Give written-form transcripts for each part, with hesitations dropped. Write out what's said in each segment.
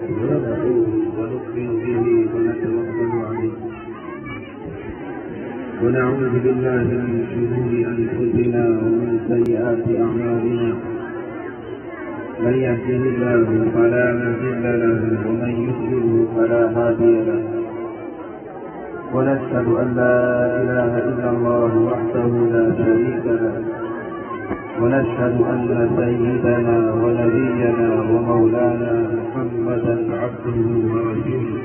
وندعوه ونؤمن به ونتوكل عليه ونعوذ بالله من شرور أنفسنا ومن سيئات أعمالنا من يهده الله فلا مضل له ومن يضلل فلا هادي له ونشهد أن لا إله إلا الله وحده لا شريك له ونشهد أن سيدنا ونبينا ومولانا محمدا عبده ورسوله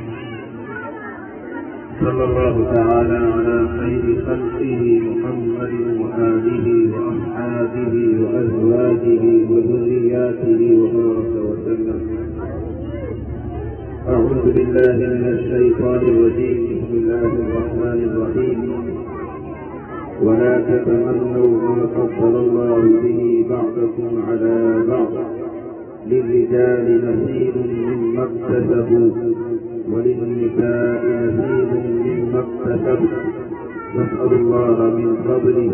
صلى الله تعالى على خير خلقه محمد وآله وأصحابه وأزواجه وذرياته وبارك وسلم. أعوذ بالله من الشيطان الرجيم. بسم الله الرحمن الرحيم. ولا تتمنوا ما فضل الله به بعضكم على بعض للرجال نصيب مما اكتسبوا وللنساء نصيب مما اكتسبن نسأل الله من فضله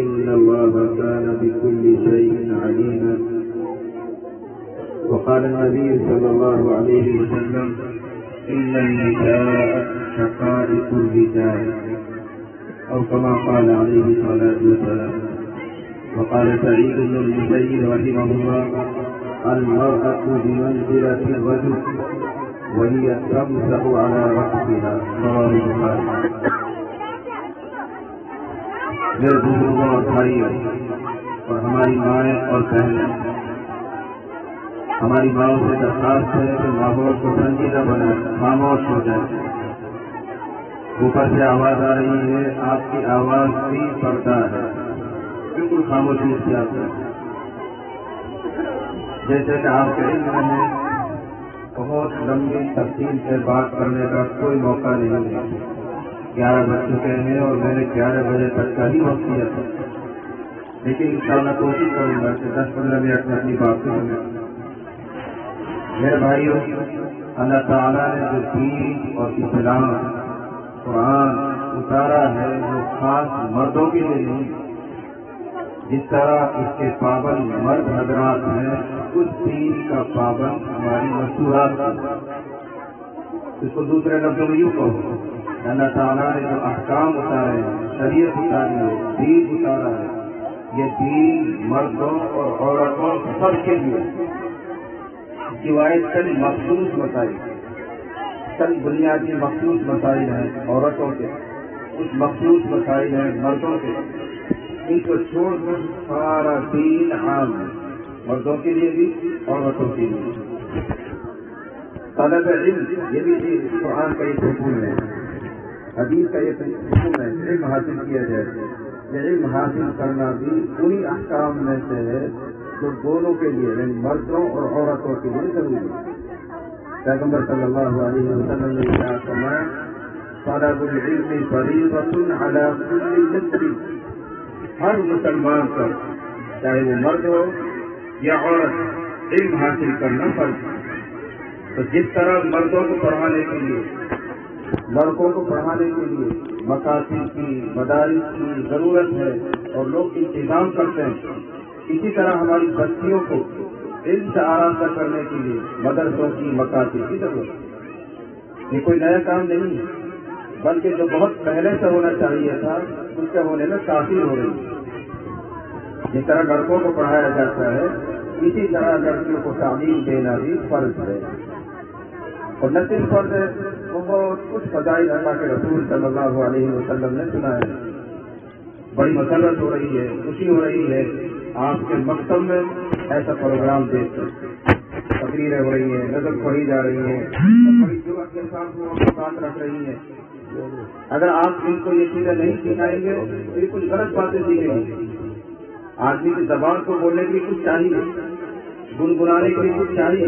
إن الله كان بكل شيء عليما. وقال النبي صلى الله عليه وسلم إن النساء شقائق الرجال أو كما قال عليه الصلاة والسلام. وقال سعيد بن المسيب رحمه الله المرأة بمنزلة الرجل وهي تمسح على رأسها. رواه البخاري. میرے بزرگوں اور بھائیوں اور ہماری مائیں اور بہنیں، ہماری ماؤں سے درخواست ہے کہ ماحول کو سنجیدہ بنائیں، خاموش ہو جائے. اوپر سے آواز آ رہی ہے، آپ کی آواز بھی پڑتا ہے، بالکل خاموشی اختیار کریں. جیسے کہ آپ کے علم میں ہے بہت لمبی تفصیل سے بات کرنے کا کوئی موقع نہیں ہے. 11 بج چکے ہیں اور میں نے 11 بجے تک کا ہی وقت کیا تھا، لیکن انشاءاللہ کوشش کروں گا کہ 10-15 منٹ میں اپنی بات کروں گا. میرے بھائیوں، اللہ تعالیٰ نے جو دین اور اسلام قرآن اتارا ہے وہ خاص مردوں کے لیے نہیں. جس طرح اس کے پابند مرد حضرات ہیں، اس دین کا پابند ہماری مستورات ہیں. اس کو دوسرے لفظوں میں یوں کہو، اللہ تعالیٰ نے جو احکام اتارے ہیں، شریعت اتاری ہے، دین اتارا ہے، یہ دین مردوں اور عورتوں سب کے لیے سوائے چند مخصوص مسائل، چند بنیادی مخصوص مسائل ہیں عورتوں کے، کچھ مخصوص مسائل ہیں مردوں کے. ان کو چھوڑ کر سارا دین عام ہے، مردوں کے لیے بھی عورتوں کے لیے. طلب علم یہ بھی قرآن کا ایک حکم ہے، حدیث کا یہ حکم ہے، علم حاصل کیا جائے. یہ علم حاصل کرنا بھی انہی احکام میں سے ہے جو دونوں کے لیے یعنی مردوں اور عورتوں کے لیے ضروری ہے. پیغمبر صلی اللہ علیہ وسلم نے ارشاد فرمایا طلب العلم فریضۃ علی کل مسلم. ہر مسلمان پر چاہے وہ مرد ہو یا عورت علم حاصل کرنا فرض ہے. تو جس طرح مردوں کو پڑھانے کے لیے، لڑکوں کو پڑھانے کے لیے مکاتب کی، مدارس کی ضرورت ہے اور لوگ انتظام کرتے ہیں، اسی طرح ہماری بچیوں کو علم سے آراستہ کرنے کے لیے مدرسوں کی، مکاتب کی ضرورت ہے. یہ کوئی نیا کام نہیں ہے، بلکہ جو بہت پہلے سے ہونا چاہیے تھا اس کے ہونے میں تاخیر ہو رہی ہے. جس طرح لڑکوں کو پڑھایا جاتا ہے اسی طرح لڑکیوں کو تعلیم دینا بھی فرض ہے. اور نہ صرف فرض ہے، بہت کچھ فضائل اللہ کے رسول صلی اللہ علیہ وسلم نے سنایا. بڑی مسرت ہو رہی ہے، خوشی ہو رہی ہے آپ کے مکتب میں ایسا پروگرام دیکھ کر. تقریریں ہو رہی ہیں، نظر پڑھی جا رہی ہیں، بڑی جرأت کے ساتھ وہ بات رکھ رہی ہیں. اگر آپ ان کو یہ چیزیں نہیں سکھائیں گے تو یہ کچھ غلط باتیں سیکھیں گے. آدمی کی زبان کو بولنے کے لیے کچھ چاہیے، گنگنانے کے لیے کچھ چاہیے.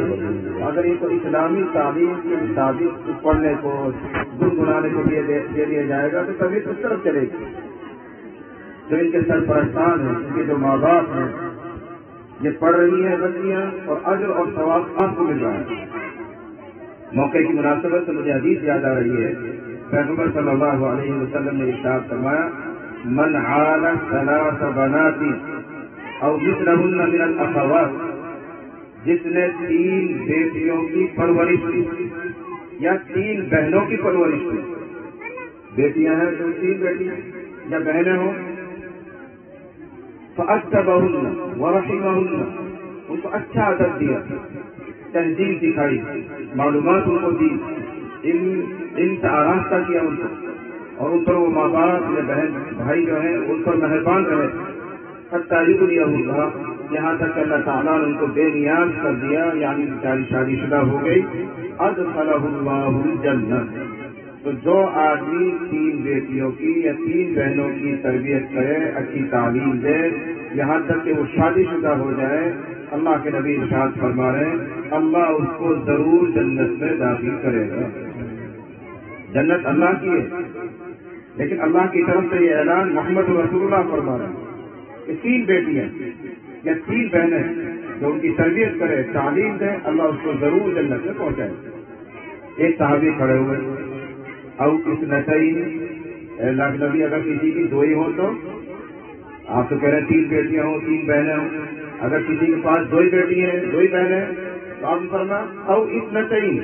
اگر ان کو اسلامی تعلیم کے مطابق پڑھنے کو، گنگنانے کو دے دیا جائے گا تو طبیعت اس طرف چلے گی. جو ان کے سرپرستان ہیں، ان کے جو ماں باپ ہیں، یہ پڑھ رہی ہیں بچیاں اور اجر اور ثواب آپ کو مل رہا ہے. موقع کی مناسبت سے مجھے حدیث یاد آ رہی ہے. پیغمبر صلی اللہ علیہ وسلم نے ارشاد فرمایا من عال 3 بنات او مثلهن من الاخوات، جس نے 3 بیٹیوں کی پرورش کی یا 3 بہنوں کی پرورش کی. بیٹیاں ہیں تو 3 بیٹیاں یا بہنیں ہوں. فَأَدَّبَهُنَّ وَرَحِمَهُنَّ، ان کو اچھا ادب دیا، تہذیب دکھائی، معلومات ان کو دی، ان سے آراستہ کیا ان کو، اور ان پر وہ ماں باپ یا بہن بھائی جو ہیں ان پر مہربان رہے. حتیٰ یغنیہ اللہ، یہاں تک کہ اللہ تعالیٰ نے ان کو بے نیاز کر دیا، یعنی بیچاری شادی شدہ ہو گئی. ادخلہ اللہ الجنہ، تو جو آدمی 3 بیٹیوں کی یا 3 بہنوں کی تربیت کرے، اچھی تعلیم دے، یہاں تک کہ وہ شادی شدہ ہو جائے، اللہ کے نبی ارشاد فرما رہے ہیں اللہ اس کو ضرور جنت میں داخل کرے گا. جنت اللہ کی ہے، لیکن اللہ کی طرف سے یہ اعلان محمد رسول اللہ فرما رہے ہیں کہ 3 بیٹیاں یا 3 بہنیں جو ان کی تربیت کرے، تعلیم دے، اللہ اس کو ضرور جنت میں پہنچائے. ایک صحابی کھڑے ہوئے، او اس نتعین، اللہ کے نبی اگر کسی کی 2 ہی ہو تو آپ تو کہہ رہے ہیں 3 بیٹیاں ہوں 3 بہنیں ہوں، اگر کسی کے پاس 2 ہی بیٹی ہیں 2 ہی بہنیں تو آپ فرما او اس نتعین،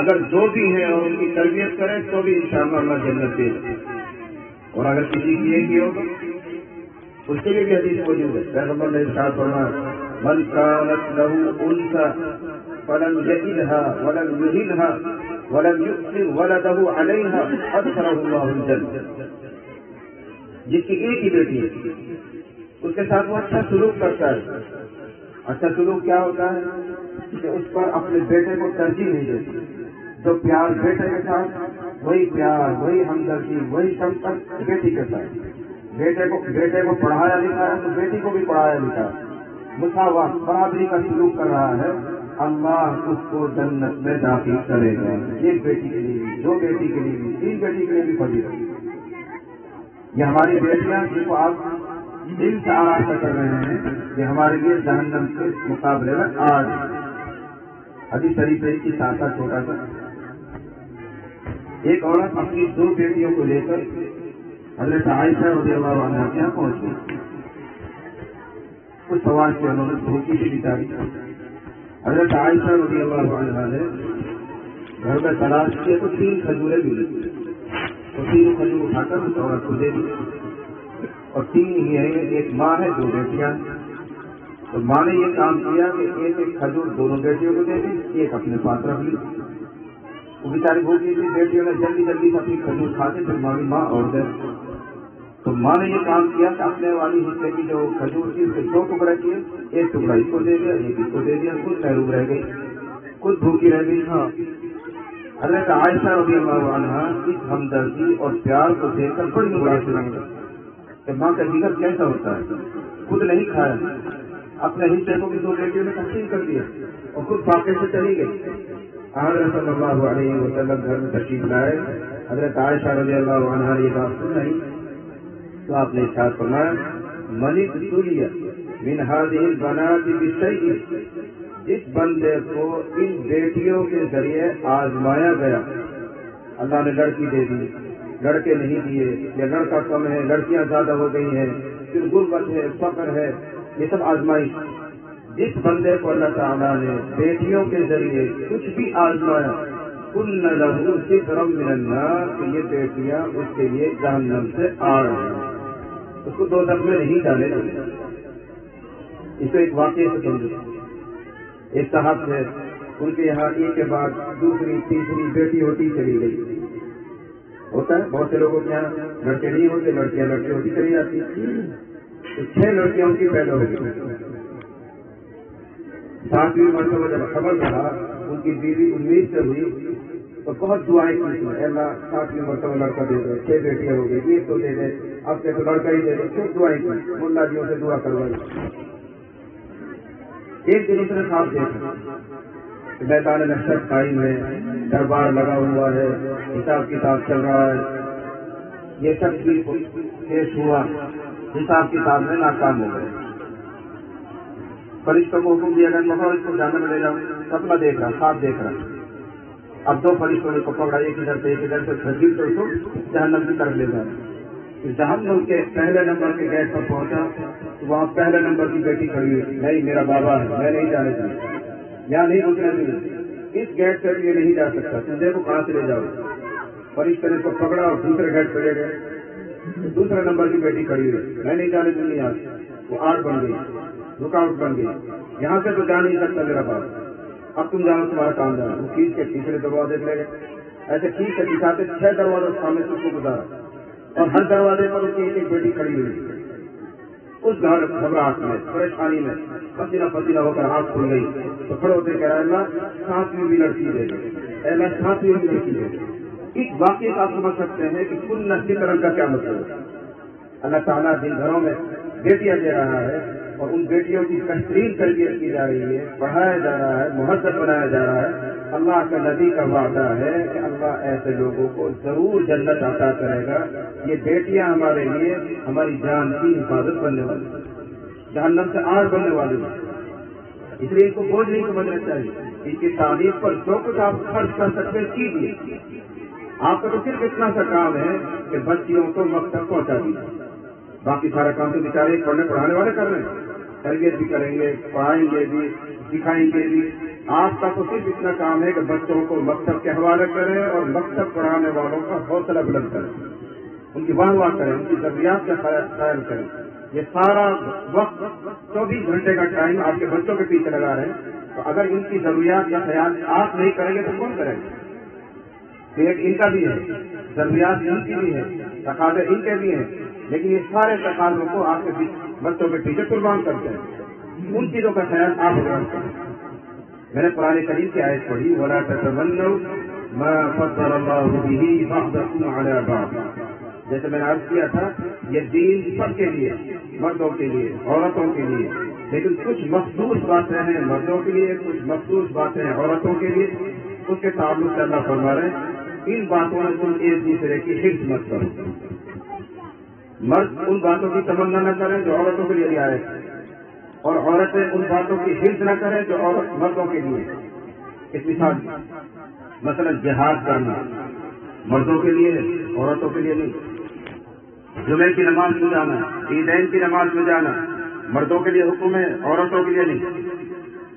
اگر 2 بھی ہیں اور ان کی تربیت کریں تو بھی انشاءاللہ اللہ جنت دے. اور اگر کسی کی ایک ہی ہوگا اس کے لیے بھی حدیث موجود ہے. پیغمبر نے ارشاد فرمایا من كانت له انثى فلم يجدها ولم يهنها ولم يؤثر ولده عليها ادخله الله الجنة. جس کی ایک ہی بیٹی ہے اس کے ساتھ وہ اچھا سلوک کرتا ہے. اچھا سلوک کیا ہوتا ہے کہ اس پر اپنے بیٹے کو ترجیح نہیں دیتی. جو پیار بیٹے کے ساتھ وہی پیار، وہی ہمدردی، وہی شفقت بیٹی کے ساتھ. بیٹے کو پڑھایا لکھا ہے تو بیٹی کو بھی پڑھایا لکھا ہے، مساوات برابری کا سلوک کر رہا ہے، اللہ اس کو جنت میں داخل کرے گا. 1 بیٹی کے لیے بھی، 2 بیٹی کے لیے بھی، 3 بیٹی کے لیے بھی فضیلت. یہ ہماری بیٹیاں جن کو آپ دل سے آراستہ کر رہے ہیں کہ ہمارے لیے جہنم کے مقابلے میں آج حدیث شریف کی ساتھ چھوٹا سا. ایک عورت اپنی 2 بیٹیوں کو لے کر حضرت عائشہ رضی اللہ عنہا کے یہاں پہنچ گئی. کچھ سوال کیا انہوں نے، بھوکی کی بیچاری. حضرت عائشہ رضی اللہ عنہا نے گھر میں تلاش کیے تو 3 کھجوریں ملی، تو 3 کھجور اٹھا کر اس عورت کو دے دی. اور 3 ہی ہیں، ایک ماں ہے 2 بیٹیاں. تو ماں نے یہ کام کیا کہ ایک کھجور دونوں بیٹیوں کو دے دی، ایک اپنے پاس رکھ لی. وہ بیچاری بھوکی تھی، بیٹیوں نے جلدی جلدی سے اپنی کھجور کھاتے پھر ماں اور دے. تو ماں نے یہ کام کیا کہ اپنے والی حصے کی جو کھجور تھی اس کے 2 ٹکڑے کیے، ایک ٹکڑا اس کو دے دیا، ایک اس کو دے دیا. کچھ محروم رہ گئی، کچھ بھوکی رہ گئی. ہاں حضرت عائشہ رضی اللہ عنہا اس ہمدردی اور پیار کو دیکھ کر بڑی متاثر ہوئی کہ ماں کا جگر کیسا ہوتا ہے. خود نہیں کھایا، اپنے حصے کو بھی 2 بیٹیوں نے تقسیم کر دیا اور خود فاقے سے چلی گئی. حضرت صلی اللہ علیہ وسلم گھر میں تشریف لائے. حضرت عائشہ رضی اللہ عنہا نے یہ بات سن رہی تو آپ نے ارشاد فرمایا من ابتلی من هذه البنات بشیء، جس بندے کو ان بیٹیوں کے ذریعے آزمایا گیا، اللہ نے لڑکی دے دی، لڑکے نہیں دیے، یا لڑکا کم ہے، لڑکیاں زیادہ ہو گئی ہیں، پھر غربت ہے، فقر ہے، یہ سب آزمائش. جس بندے کو اللہ تعالیٰ نے بیٹیوں کے ذریعے کچھ بھی آزمایا، کن لہو سترا من النار، کہ یہ بیٹیاں اس کے لیے جہنم سے آڑ ہیں، اس کو دوزخ میں نہیں ڈالے گا. اس کو ایک واقعے سے سمجھو. ایک صاحب تھے، ان کے یہاں ایک کے بعد دوسری تیسری بیٹی ہوتی چلی گئی. ہوتا ہے بہت سے لوگوں کے یہاں لڑکے نہیں ہوتے، لڑکیاں لڑکے ہوتی چلی جاتی. 6 لڑکیاں ان کی پیدا ہو گئی. 7ویں مرتبہ جب خبر رہا ان کی بیوی امید سے ہوئی تو بہت دعائیں کی، اللہ 7ویں مرتبہ لڑکا دے دو. 6 بیٹیاں ہو گئی، ایک تو دے دے، اب سے تو لڑکا ہی دے دو. خوب دعائیں کی، ملا جیوں سے دعا کروائی. ایک دن اس نے خواب دیکھا میدان محشر قائم ہے، دربار لگا ہوا ہے، حساب کتاب چل رہا ہے. یہ شخص بھی پیش ہوا، حساب کتاب میں ناکام ہو گئے. فرشتوں کو حکم دیا گیا اس کو جانے میں لے جاؤ. سپنا دیکھ رہا، خواب دیکھ رہا. اب 2 فرشتوں نے کو پکڑا، ایک ادھر سے ایک ادھر سے گھسیٹ کر اس کو جہنم کی طرف لے جانا. جہنم کے پہلے نمبر کے گیٹ پر پہنچا تو وہاں پہلے نمبر کی بیٹی کھڑی ہوئی، نہیں میرا بابا ہے، میں نہیں جانے دوں، یا نہیں گزرنے دوں، اس گیٹ سے یہ نہیں جا سکتا، تجھے کو کہاں سے لے جاؤ۔ فرشتے نے اس کو پکڑا اور دوسرے گیٹ پہ لے گئے، دوسرے نمبر کی بیٹی کھڑی ہوئی، میں نہیں جانے دوں گی، وہ آڑ بن گئی، رکاوٹ بن گئی، یہاں سے تو جا نہیں سکتا میرا باپ، اب تم جاؤ تمہارا کام جانا۔ وہ کھینچ کے تیسرے دروازے لے گئے، ایسے کھینچ کے دکھاتے 6 دروازوں سامنے سے اس کو گزارا، اور ہر دروازے پر اس کی ایک بیٹی کھڑی ہوئی۔ اس گھبراہٹ میں، پریشانی میں پسینہ پسینہ ہو کر آنکھ کھل گئی تو کھڑے ہوتے کہہ رہا اللہ 7ویں بھی لڑکی دے گی، اللہ 7ویں بھی لڑکی دے گی۔ اس واقعے کا آپ سمجھ سکتے ہیں کہ کل نسل رنگ کا کیا مطلب ہے۔ اللہ تعالیٰ جن گھروں میں بیٹیاں دے رہا ہے اور ان بیٹیوں کی بہترین تربیت کی جا رہی ہے، پڑھایا جا رہا ہے، مہذب بنایا جا رہا ہے، اللہ کا نبی کا وعدہ ہے کہ اللہ ایسے لوگوں کو ضرور جنت عطا کرے گا۔ یہ بیٹیاں ہمارے لیے ہماری جان کی حفاظت بننے والی، جہنم سے آڑ بننے والی ہے، اس لیے ان کو بوجھ نہیں سمجھنا چاہیے۔ ان کی تعلیم پر جو کچھ آپ خرچ کر سکتے ہیں کیجیے، آپ کا تو صرف اتنا سا کام ہے کہ بچیوں کو مقصد پہنچا دیجیے، باقی سارا کام تو بیچارے پڑھنے پڑھانے والے کر رہے ہیں، تربیت بھی کریں گے، پڑھائیں گے بھی، سکھائیں گے بھی۔ آپ کا تو صرف اتنا کام ہے کہ بچوں کو مکتب کے حوالے کریں اور مکتب پڑھانے والوں کا حوصلہ بلند کریں، ان کی واہ واہ کریں، ان کی ضروریات کا خیال کریں۔ یہ سارا وقت 24 گھنٹے کا ٹائم آپ کے بچوں کے پیچھے لگا رہے ہیں، تو اگر ان کی ضروریات کا خیال آپ نہیں کریں گے تو کون کریں گے؟ پیٹ ان کا بھی ہے، ضروریات ان کی بھی ہے، تقاضے ان کے بھی ہیں، لیکن یہ سارے تقاضوں کو آپ کے بچوں کے پیچھے قربان کرتے ہیں، ان چیزوں کا خیال آپ قربان کریں۔ میں نے قرآن کریم کی آیت پڑھی، وَلَا تَتَمَنَّوْا مَا فَضَّلَ اللَّهُ بِهِ بَعْضَكُمْ عَلَىٰ بَعْضٍ۔ جیسے میں نے عرض کیا تھا، یہ دین سب کے لیے، مردوں کے لیے، عورتوں کے لیے، لیکن کچھ مخصوص باتیں ہیں مردوں کے لیے، کچھ مخصوص باتیں ہیں عورتوں کے لیے، اس کے تعلق سے اللہ فرما رہے ہیں ان باتوں میں تم ایک دوسرے کی حفظ مت کرو۔ مرد ان باتوں کی تمنا نہ کریں جو عورتوں کے لیے آئے، اور عورتیں ان باتوں کی حفظ نہ کریں جو عورت مردوں کے لیے۔ اس مثال مثلا جہاد کرنا مردوں کے لیے ہے، عورتوں کے لیے نہیں۔ جمعے کی نماز میں جانا، عیدین کی نماز میں جانا مردوں کے لیے حکم ہے، عورتوں کے لیے نہیں۔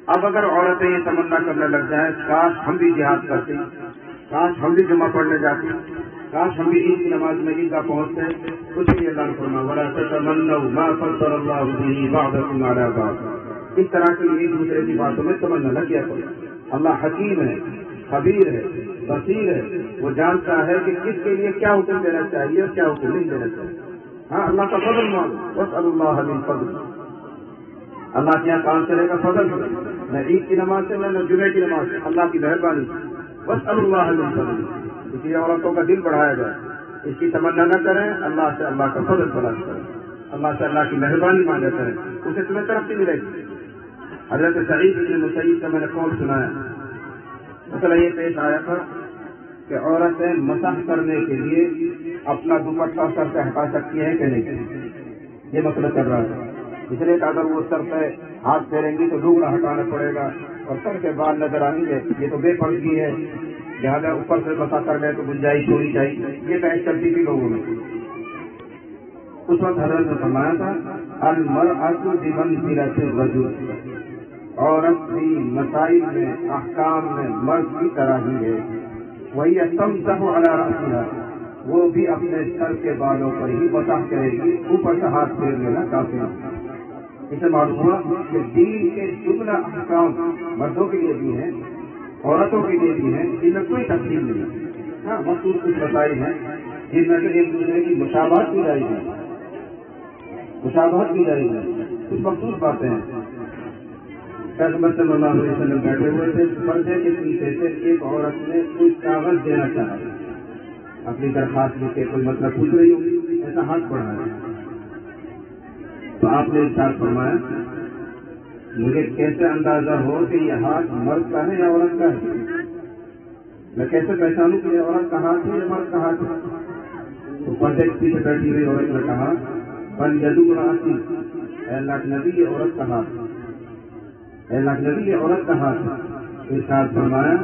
اب اگر عورتیں یہ تمنا کرنے لگ جائیں کاش ہم بھی جہاد کرتے، کاش ہم بھی جمعہ پڑھنے جاتے، کاش ہم بھی عید کی نماز میں عیدگاہ پہنچتے، کچھ بھی اللہ نے فرمایا وَلَا تَتَمَنَّوْا مَا فَضَّلَ اللَّهُ بِهِ بَعْضَكُمْ عَلَىٰ بَعْضٍ۔ اس طرح کی ایک دوسرے کی باتوں میں تمنا نہ کیا کرو۔ اللہ حکیم ہے، خبیر ہے، بصیر ہے، وہ جانتا ہے کہ کس کے لیے کیا حکم دینا چاہیے اور کیا حکم نہیں دینا چاہیے۔ ہاں اللہ کا فضل مانگو، وَاسْأَلُوا اللَّهَ مِن فَضْلِهِ، اللہ کے یہاں کام چلے گا فضل ہے، نہ عید کی نماز سے نہ جمعے کی نماز سے، اللہ کی مہربانی۔ وَاسْأَلُوا اللَّهَ مِن فَضْلِهِ، اس لیے عورتوں کا دل بڑھایا جائے، اس کی تمنا نہ کریں، اللہ سے اللہ کا فضل تلاش کریں، اللہ سے اللہ کی مہربانی مانگا کریں، اسے تمہیں ترقی ملے گی۔ حضرت سعید بن مسیب کا میں نے قول سنایا، مسئلہ یہ پیش آیا تھا کہ عورتیں مسح کرنے کے لیے اپنا دوپٹہ سر سے ہٹا سکتی ہیں کہ نہیں، یہ مسئلہ چل رہا ہے۔ اس لیے کہ اگر وہ سر پہ ہاتھ پھیریں گی تو لوگڑا ہٹانا پڑے گا اور سر کے بال نظر آئیں گے، یہ تو بے پردگی ہے، لہٰذا اوپر سے مسح کر لیں تو گنجائش ہونی چاہیے، یہ بحث چلتی تھی لوگوں میں۔ اس وقت حضرت نے فرمایا تھا المرأة بمنزلة الرجل، عورت بھی مسائل میں، احکام میں مرد کی طرح ہی ہے، وہی تمسح علی رأسها، وہ بھی اپنے سر کے بالوں پر ہی مسح کرے گی، اوپر سے ہاتھ پھیر لینا کافی ہے۔ اسے معلوم ہوا کہ دین کے جملہ احکام مردوں کے لیے بھی ہیں، عورتوں کے لیے بھی ہیں، ان میں کوئی تقسیم نہیں ہے۔ ہاں مخصوص کچھ مسائل ہیں جن میں سے ایک دوسرے کی مشابہت کی جائے گی، مشابہت کی جائے گی، کچھ مخصوص باتیں ہیں۔ پیغمبر صلی اللہ علیہ وسلم بیٹھے ہوئے تھے، پردے کے پیچھے سے ایک عورت نے کوئی کاغذ دینا چاہا، اپنی درخواست لکھ کے کوئی مسئلہ پوچھ رہی ہو، ایسا ہاتھ بڑھایا تو آپ نے ارشاد فرمایا مجھے کیسے اندازہ ہو کہ یہ ہاتھ مرد کا ہے یا عورت کا ہے، میں کیسے پہچانوں کہ یہ عورت کا ہاتھ ہے یا مرد کا ہاتھ ہے؟ تو پردے کے پیچھے بیٹھی ہوئی عورت نے کہا بن یدو راسی، اے اللہ کے نبی یہ عورت کا ہاتھ، اے اللہ کے نبی یہ عورت کا ہاتھ ہے۔ ارشاد فرمایا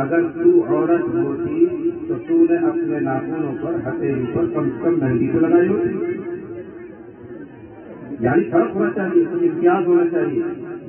اگر تو عورت ہوتی تو تو نے اپنے ناخنوں پر ہتھیلی پر کم سے کم مہندی تو لگائی ہوتی. یعنی فرق ہونا چاہیے، کچھ امتیاز ہونا چاہیے.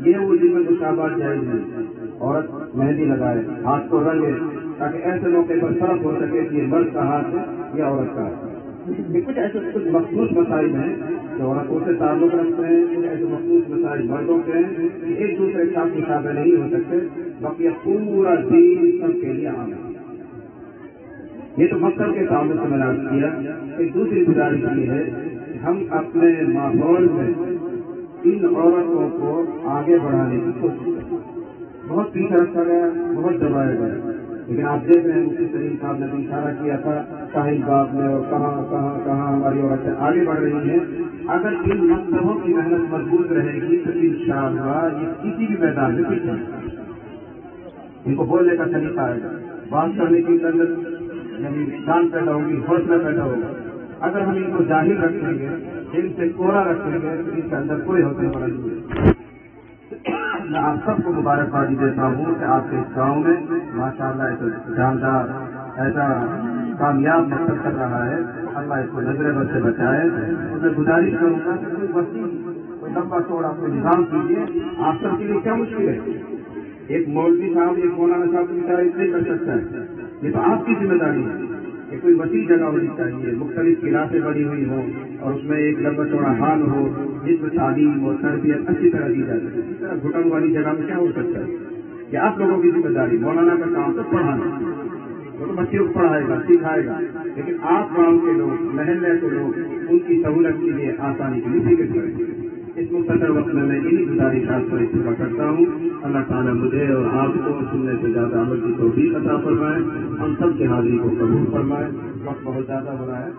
یہ وہ جن میں مشابہت جائز نہیں. عورت مہندی لگائے، ہاتھ کو رنگے، تاکہ ایسے موقع پر فرق ہو سکے کہ یہ مرد کا ہاتھ ہے یا عورت کا ہاتھ. یہ کچھ ایسے کچھ مخصوص مسائل ہیں جو عورتوں سے تعلق رکھتے ہیں، کچھ ایسے مخصوص مسائل مردوں کے ہیں کہ ایک دوسرے کے ساتھ مشابہ نہیں ہو سکتے. باقی پورا دین سب کے لیے عام ہے. یہ تو مقصد کے تعلق سے میں نے عرض کیا. ایک دوسری گزارش یہ ہے کہ ہم اپنے ماحول میں ان عورتوں کو آگے بڑھانے کی کوشش کریں. بہت پیچھے رکھا گیا، بہت دبایا گیا، لیکن آپ دیکھ رہے ہیں مفتی سلیم صاحب نے بھی اشارہ کیا تھا شاہین باغ میں اور کہاں ہماری عورتیں آگے بڑھ رہی ہیں. اگر ان مکتبوں کی محنت مضبوط رہے گی تو انشاءاللہ یہ کسی بھی میدان میں پیچھے ان کو بولنے کا طریقہ آئے گا، بات کرنے کی اندر یعنی جان پیدا ہوگی، حوصلہ پیدا ہوگا. اگر ہم ان کو ظاہر رکھیں گے، ان سے کوڑا رکھیں گے تو ان کے اندر کوئی حوصلہ پڑا نہیں ہے. میں آپ سب کو مبارکبادی دیتا ہوں کہ آپ کے اس گاؤں میں ماشاءاللہ ایسا جاندار، ایسا کامیاب مقصد کر رہا ہے. اللہ اس کو نظر بد سے بچائے. میں گزارش کروں گا کہ کوئی وسیع، کوئی لمبا چوڑا کوئی نظام کیجیے. آپ سب کے لیے کیا مشکل ہے؟ ایک مولوی صاحب، ایک مولانا صاحب کی طرح اتنے کر سکتا ہے. یہ تو آپ کی ذمہ داری ہے کہ کوئی وسیع جگہ ہونی چاہیے، مختلف کلاسیں بنی ہوئی ہوں اور اس میں ایک لمبا چوڑا ہال ہو جس میں تعلیم اور تربیت اچھی طرح دی جائے. اسی طرح گھٹن والی جگہ میں کیا ہو سکتا ہے؟ یہ آپ لوگوں کی ذمہ داری. مولانا کا کام تو پڑھانا، وہ تو بچے کو پڑھائے گا، سکھائے گا، لیکن آپ گاؤں کے لوگ، محلے کے لوگ ان کی سہولت کے لیے، آسانی کے لیے فکر کریں. اس مختصر وقت میں انہی گزارشات پر اتفاق کرتا ہوں. اللہ تعالیٰ مجھے اور آپ کو سننے سے زیادہ عمل کی توفیق عطا فرمائے. ہم سب کے حاضری کو قبول فرمائے. وقت بہت زیادہ ہو رہا ہے.